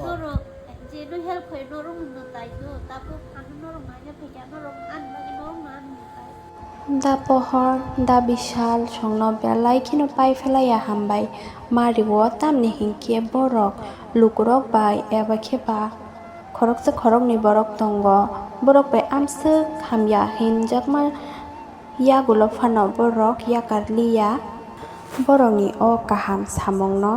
norok je no help khoi norok no tai do tabuk an norok na nya phe norok an bagi norok na an tai Da pohor da bishal songno belai khino pai phelaya hambai mariwo tamni hinkhe borok lukurok bai eba kheba khoroksa khorokni borok tongo borok bai amsuk hamya hinjakma yagulo phano borok yakarliya borokni o kaham samongno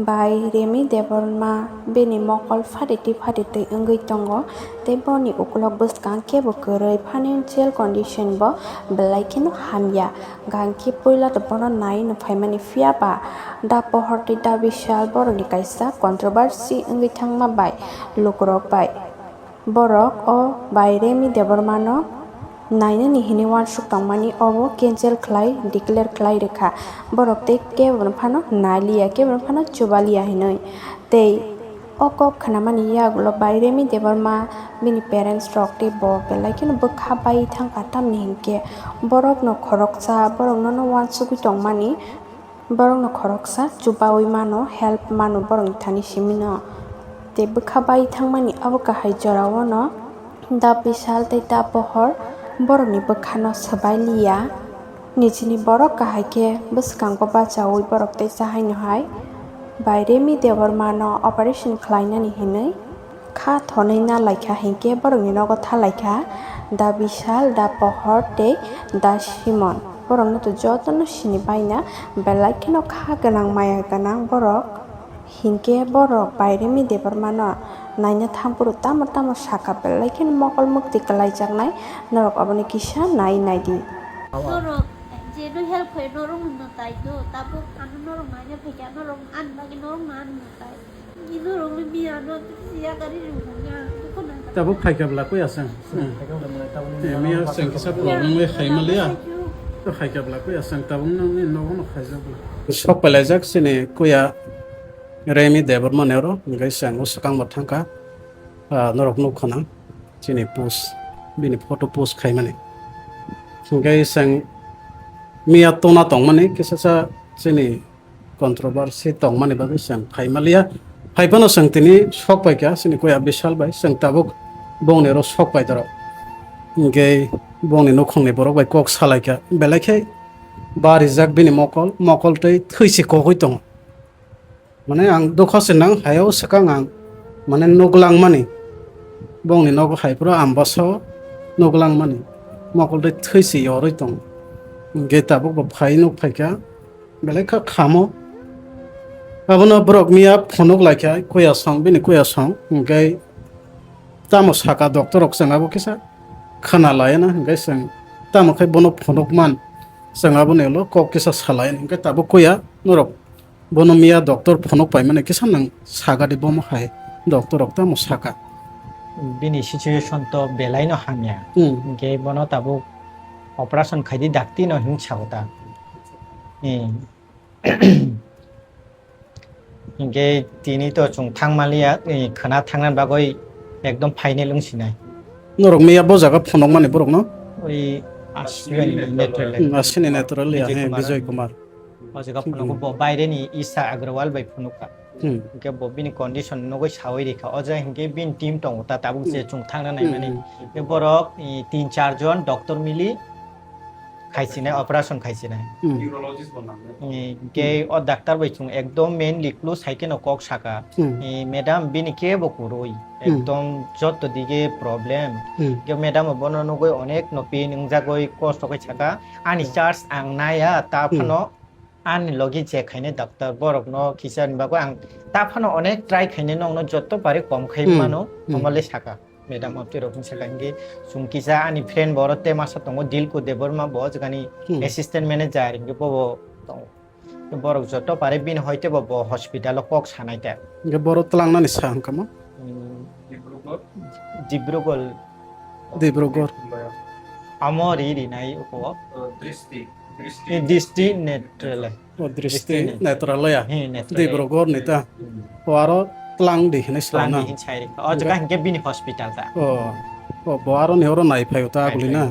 bai remi debbarma bini mokol phaditwi wngwi tongo tei boni ukulok bwskang kebo kwrwi financial condition bo belai kheno hamya gangkhe puila to bono nai no phaimani phiaba da pohor tei da bishal borokni kaisa controversy wngwi thangma bai lukurok bai borok o bai remi debbarma no nainani hini wansuk tongmani obo cancel khlai declare khlai rekha borok tei kebo phano naliya kebo phano chubaliya hinoi tei okok khanamani yagulo bai remi debbarma bini parents rok tei bo belai kheno bwkha bai thangka tamni hinkhe borok no khoroksa borok no wansukwi tongmani borok no khoroksa chubawi mano help mano borok ni thani simi no tei bwkha bai thangmani abo kahai jorao no da bishal tei da pohor borokni bwkhano swailiya nijini borok kahaikhe bwskango bachawi borok tei chahaino hai bai remi debbarma no operation khlainani hinui kha thonui na laikha hinkhe borokni nogo thalaikha da bishal da pohor tei da simon borok no to joto no sini baina belai kheno kha ganang maya ganang borok hinkhe borok bai remi debbarma no naina thangpuru tamo tamo saka belai kheno mokol mukti kalaijaknai norok aboni kisa nai naidi norok je no help khoi norok no tai do tabuk an norok na nya phe norok an bagi norok na an tai ni norok mi mi ano sia kari ru nya ko na tabuk phai kabla ko asang mi asang kisa problem we khaimalia to khai kabla ko asang tabung no ni no no khaijabla sok pelajak sini kuya remi debbarma nero ngai sang usakang mathangka norok no khana sini post bini photo post khaimani ngai sang mia tona tongmani kisasa sini controversy tongmani babi sang khaimalia phaibano sang tini sok pai kya sini kuya bishal bai sang tabuk bongni ro sok pai daro ngai bongni nokhongni borok bai kok salai kya belakhe bari jak bini mokol tei thwisi kokoi tong mane ang dokhase nang hayo sakang ang mane noglang mani bongni nogo haipro ambaso noglang mani mokol tei thwisi yoroi tong ngai tabuk ba phai nok phaikya belakha khamo abono borok mia phonok laikha koya song bini koya song ngai tamo saka doctor ok sangabo kisa khana layana ngai sang tamo khai bono phonok man sangabo nelo kok kisa salayan ngai tabo koya norok bono mia doctor phonok pai mane kisa nang saga de bom hai doctor ok tamo saka bini situation to belai no hamya ngai bono tabuk operation khaidi dakti no hinsauta ngai tini to chung thangmalia khana thangnan bagoi ekdom final ungsinai norok mia bo jaga phonok mane borok no oi asini natural ya he Bijoy Kumar o jaga phonok bo baire ni Isa Agrawal bai phonoka ke bo bini condition nogoi sawai rekha o ja hinge bin team tong ta tabuk je chung thangna nai mane ke borok 3-4 jon doctor mili খাইছিনাই operation খাইছিনাই neurologist বনাম কে ও doctor বাইছুং একদম mainly ক্লু সাইকেন কক সাকা ম্যাডাম বিনি কে বকুরই একদম যত দিকে প্রবলেম কে ম্যাডাম বননো গই অনেক নপি নংজা গই কষ্ট কই সাকা আনি চার্জ আং নায়া তা ফানো আনি লগি যে খাইনে ডাক্তার বরক ন কিসান বাগো আং তা ফানো অনেক ট্রাই খাইনে নং যত পারে কম খাই মানো আমালে সাকা Madam of the Robin Sakangi, Sunkisa, and friend Borote Masatongo, Dilko, Debbarma, Bozgani, assistant manager in Gipo, the Borok Zoto, Parabin Hoitebo Hospital of Fox Hanaita. The Borotlang is Sankama Dibrugol Amori, Nai, Disti Netrale, or Dristi Netralia, Dibrugor Nita, Waro. Tlang di hene slana o jaga hinge bini hospital ta o boaro ne horo nai phai ta gulina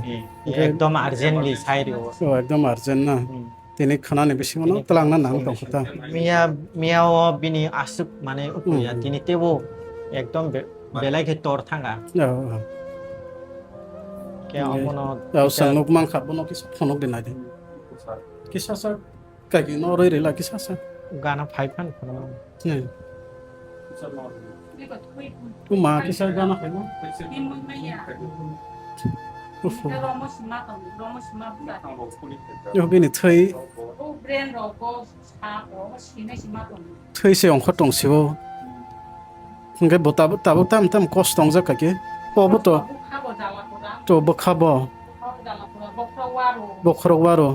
ekdom urgently sairi o ekdom urgent na tini khana ni bisingono talangna nang tong khata মিয়াও বিনি আসুক মানে উকুয়া তিনি তেবো একদম বেলাই খে তোর থাঙ্গা কে অমন sangnuk mang kha bono kisa phonok dinai de kisa sa ka gi no roi rela kisa sa গানা ফাইফান uma kisa gana khaimo yo bini thei se ong khotong sibo nge bota tabu tam kosto wngjak ka ke po to bokhabo bokhro waro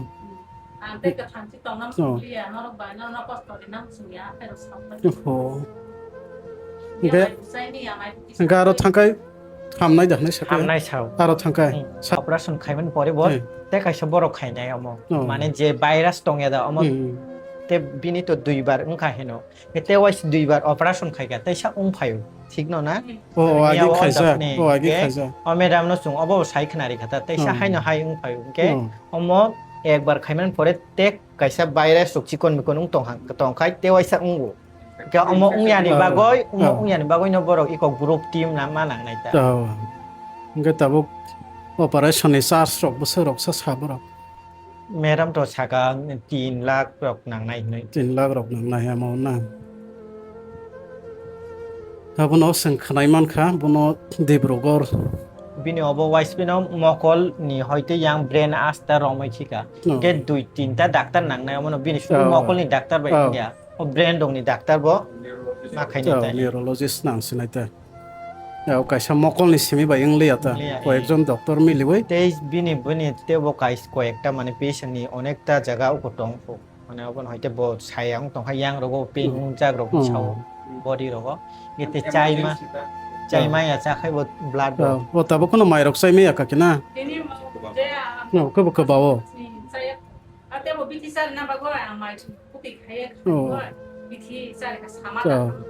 nge aro thangkai hamnai dakhnai sakai হামনাই ছাও aro thangkai operation খাইমান পরে বল তে কাইসা বড় খাইনাই অম মানে যে virus টংয়া দা অম তে বিনি তো দুইবার উংখা হেনো তে ওয়াইস দুইবার অপারেশন খাইগা তাইসা উংফায়ু ঠিক না o agi khaisa ও ম্যাডাম ন সুং অব সাইখনারি খাতা তাইসা হাইনো হাই উংফায়ু কে অম একবার খাইমান পরে তে কাইসা ভাইরাস চিকন মিকন উং টংখাই তে ওয়াইসা উংবো কে অম উংয়ানি বাগই ন বড় ইক গ্রুপ টিম না মা নাংনাই তা nge tabuk operation ni charge rok bosor rok sa sabro madam তো সাকা 3 লাখ রক নাংনাই নই 3 lakh rok nang nai amo na abono seng khnai man kha bono debrogor বিনি অব ওয়াইস বিনো মকল নি হয়তো ইয়াং ব্রেন আস্তা রমই ছিকা গে 2-3টা doctor নাংনাই অমন বিনি শুধু মকল নি ডাক্তার বাই ইয়া ও ব্রেন দং নি ডাক্তার ব মা খাইনি তাই neurologist nang sinaita kaisa mokol ni simi ba ingli ata কয়েকজন ডক্টর মিলিবই তেই বিনি বিনি তেবো কাইস কয়েকটা মানে পেশেন্ট নি অনেকটা জায়গা উপটং মানে অবন হয়তো ব সায়াং তং হায়াং রগো পেন জাগ রগো ছাও বডি রগো গেতে চাইমা ya চাখাই ব blood o tabo kono mairok sai me aka kina no ko bawo saya ate mo biti sar na bago amai kupi khaye biti sar ka sama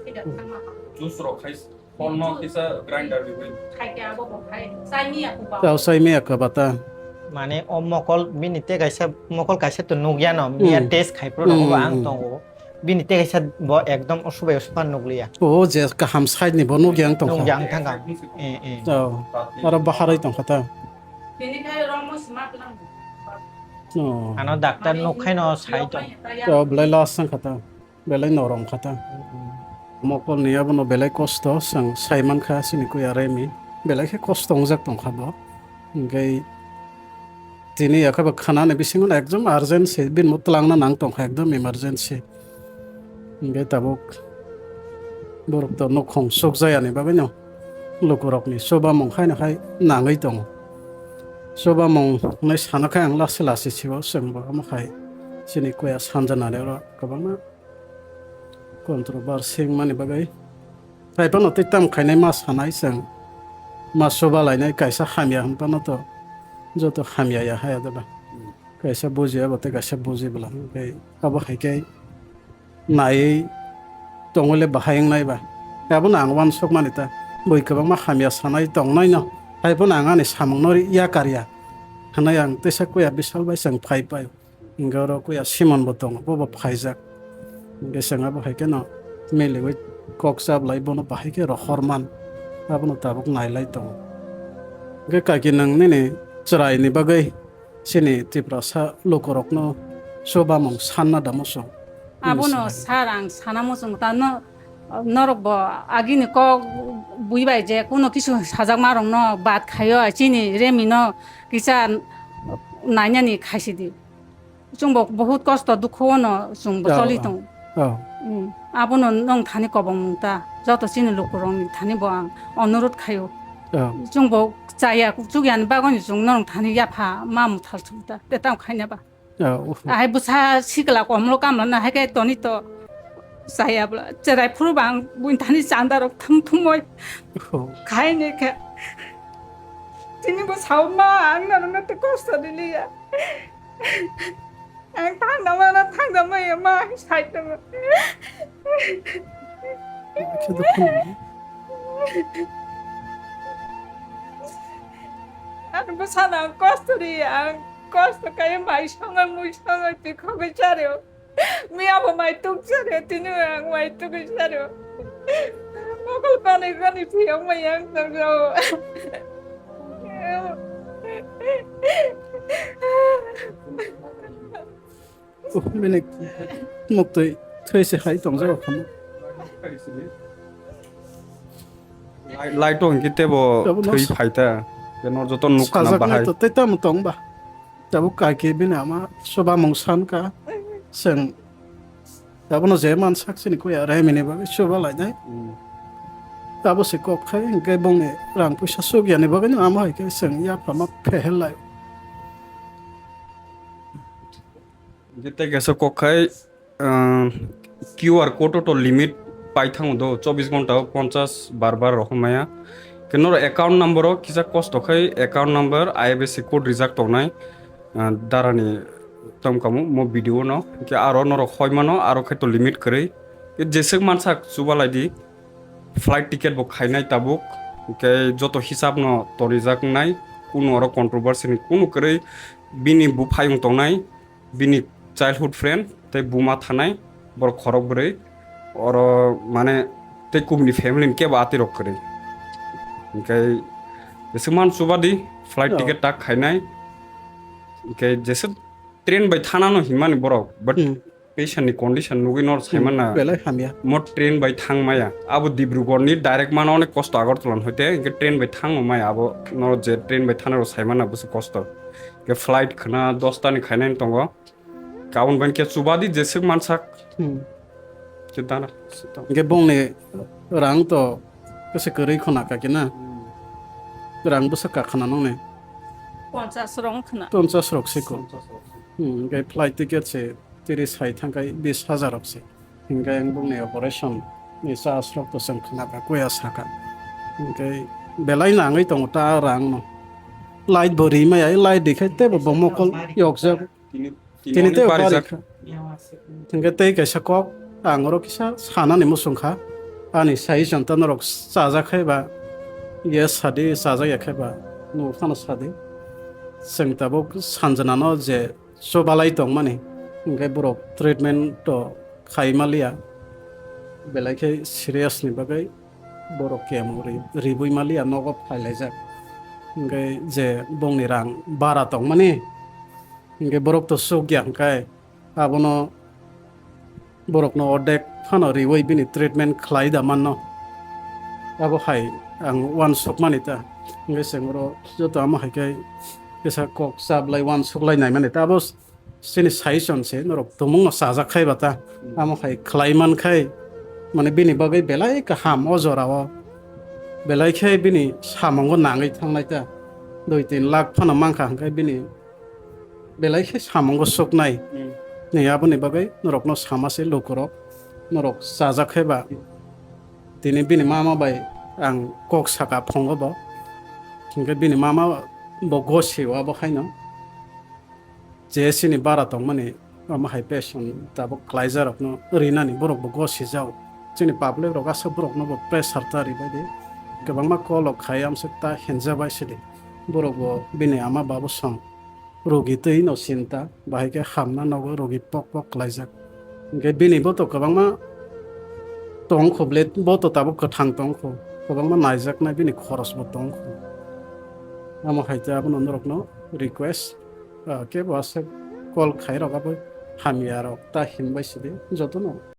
tidak sama jus ro khais Polno kisa grinder भी हुई khai ke abo bo khai sai mi aku ba tao sai me aka bata মানে ও মকল বিনিতে গাইসা মকল গাইসা তো নুগিয়া ন মিয়া test খাই pro রগো আং তং বিনিতে গাইসা ব একদম অসুবে অসপান নুগলিয়া o je ka ham sai ni bono gyang tong নুগিয়াং থাঙ্গা tao ara baharai tong khata ini khai romo smart lang no আনো doctor নখাই ন সাই তো tao blai la sang khata belai norom khata mokol ni abono belai kosto sang saiman kha sini ko remi belai ke kosto wngjak tong khabo ngai tini akaba khana ne bisingon ekdom urgency bin mutlangna nang tong kha ekdom emergency ngai tabuk borok to nokhong sok jaya ni babai no lokorok ni soba mong khai na khai nangai tong soba mong nai sana khai ang lasi sibo sengbo ama khai sini ko ya sanjana le ro kabana controversy mani bagai tai pano titam khainai ma sanai sang ma soba lainai kaisa hamya hanpano to joto hamya ya haya daba kaisa bujia bote kaisa buji bla kai abo haikai nai tongole bahayeng nai ba abo nang wan sok manita boi kabang ma hamya sanai tong nai no tai pano angani samang nori ya karya hanai ang tesa ko ya bisal bai sang phai pai ngaro ko ya simon botong bo phaijak gesang abo haike no melewe koksab lai bono bahike ro horman abono tabuk nailai tong ge kaki nang ne chrai ni bagai sini tiprasa lokorokno soba mong sanna damoso abono sarang sanamo sung ta no norok bo agini ko buibai je kono kisu sajak marong no bat khayo chini remi no kisa nainani khaisidi jungbo বহুত কষ্ট দুঃখ no jungbo choli tong abono nong thani kobong ta joto chini lokorong thani bo ang অনুরোধ খাयो jungbo chaya jugyan bagoni jung nong thani yapha mam thal chuta te tam khaina ba ai busa sikla komlo kamla na hake toni to saya bla cherai phurubang buin thani chandarok thum thumoi khaine ke tini bo sauma ang na te kosto dilia ang thangdama ya ma sai tang ano ba sana ang kosto diya kosto kaya mai sangai mui sangai ti khogai chario mi abo mai tuk chario tinu ang mai tuk chario mokol pani gani phiang mai yang tang jo Mình một tuổi thuê sẽ hay tổng rất không Lai to hinkhe tebo thwi phaita kenor joto nuk khana 사자 bahai. 그냥 또 때때면 동바 tabuk kaki bina ama soba mongsan ka sen tabono zeman saksini ko ya remi ne ba soba lai dai tabo se kok khai ke bong ne rang pusa so gya ne ba ni ama hai ke sen ya pama phehel lai Jete gesa kokhai QR code to limit paithang do 24 ঘন্টা 50 বারবার রকমায়া কেনর account number কিসা কষ্ট খাই account number IFSC code রিজাক্ট Tonai দারানি তমকামু মো video ন কে আরো নর খয়মানো আরো খাইতো limit করেই কে যেসে মানসাক সুবালাইদি ফ্লাইট টিকেট বো খাইনাই তাবুক কে যত হিসাব ন তো রিজাক্ট নাই কোনো আরো কন্ট্রোভার্সি নি কোনো করেই বিনি বু ফাইং তনাই বিনি চাইল্ডহুড ফ্রেন্ড তাই বুমা থানাই বড় খরক বরে और माने ते कुमनि फैमिली के बाते रख करे इनके जैसे मान सुबह दी फ्लाइट टिकट तक खाइनाय इनके जैसे ट्रेन बाय थाना न हिमानि बरक बट पेशेंट नि कंडीशन नुगि नर साइमाना बेलाय हामिया मो ट्रेन बाय थांमाया आबो डिब्रुगढ़ नि डाइरेक्ट मानो अनेक कष्ट आगरतलन होते इनके ट्रेन बाय थांमाया आबो नर जे ट्रेन बाय थाना साइमाना बस कष्ट के फ्लाइट खना 10 तानि खाइनाय तंगो गाउन बन के सुबह दी जैसे मानसा Kita ke bong ne rang to kese kerei khona ka kina rang busa ka khana no ne 50 rong khna 50 rok se ko ke flight ticket se 30 hai thang kai 20000 rok se hinga yang bong ne operation ni sa rok to sang khana ba ko ya sa ka ke belai na ngai tong ta rang no light bori ma ai light dikhai te bo mokol wngjak tini te pari hinga te ka sakok angoro kisa sana ni musungkha ani sai jantan rok saja khaiba ye sadi saja yakaiba no khana sadi sengtabok sanjana no je sobalai tong mani ngai borok treatment to khaimalia belai khai serious ni bagai borok kemuri ribui malia nogo phailajak ngai je bongni rang bara tong mani ngai borok to sugyan kai abono borok no odek phano riwai bini treatment khlai da manno abo hai ang one sok manita nge sengro joto ama hai kai kesa kok sab lai one sok lai nai manita abo sini saison se norok tomung saja khai bata ama hai khlai man khai mane bini bagai belai ka ham ojorawo belai khai bini samongo nangai thangnai ta 2-3 lakh phano mangkha kai bini belai khai samongo sok nai Nih apa nih bagai norok no sama sih lokorok norok sajak heba tini bini mama bay ang kok saka phongo bo hingga bini mama bo gosi wa bo khaino jesi ni bara tong mani ama hai passion tabo klaizer ok no rina ni borok bo gosi jao chini pable rok asa borok no bo pressure tari bade kabangma kolok khayam sekta henja bai sidi borok bo bini ama babu song rogi tei no sinta bahai ke hamna nogo rogi pok pok laijak ge bini bo to kabangma tong khoblet bo to tabo kathang tong kho kabangma naijak na bini khoros bo tong kho ama haita abon ondrok no request ke basa call khairok abo hamiarok ta hinbai sidi joto no